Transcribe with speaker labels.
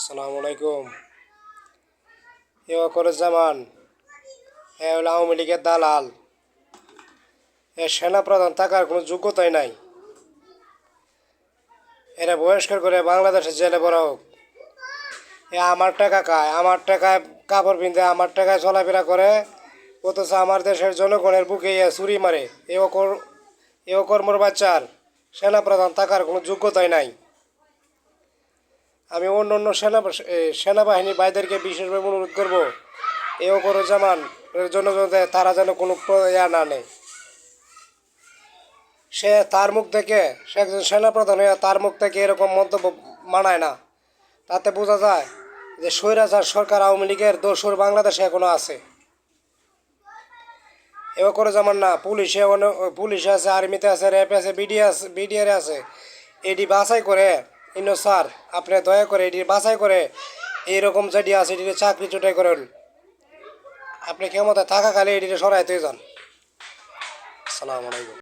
Speaker 1: আসসালামু আলাইকুম। এ ওয়াকরুজ্জামান, এ হলো আওয়ামী লীগের দালাল। এ সেনাপ্রধান থাকার কোনো যোগ্যতাই নাই। এরা বহিষ্কার করে বাংলাদেশের জেলে ভরা হোক। এ আমার টাকা খায়, আমার টাকায় কাপড় পিনতে, আমার টাকায় চলাফেরা করে, অথচ আমার দেশের জনগণের বুকে ছুরি মারে। এ কর্মর বাচ্চার সেনাপ্রধান থাকার কোনো যোগ্যতাই নাই। আমি অন্য অন্য সেনাবাহিনী ভাইদেরকে বিশেষভাবে অনুরোধ করব, এ ওয়াকরুজ্জামান এর জন্য তারা যেন কোনো ইয়া না নেয়। সে তার মুখ থেকে, সে একজন সেনাপ্রধান হয়ে তার মুখ থেকে এরকম মন্তব্য মানায় না। তাতে বোঝা যায় যে স্বৈরাচার সরকার আওয়ামী লীগের দোসর বাংলাদেশে এখনো আছে। এ ওয়াকরুজ্জামান না, পুলিশে আছে, আর্মিতে আছে, র্যাবে আছে, বিডিআর আছে। এটি বাছাই করে স্যার, আপনি দয়া করে এটি বাছাই করে এইরকম যেটি আছে এটি চাকরি চুটাই করেন। আপনি ক্ষমতা থাকাকালে এটি সরাইতে যান। আসসালামু আলাইকুম।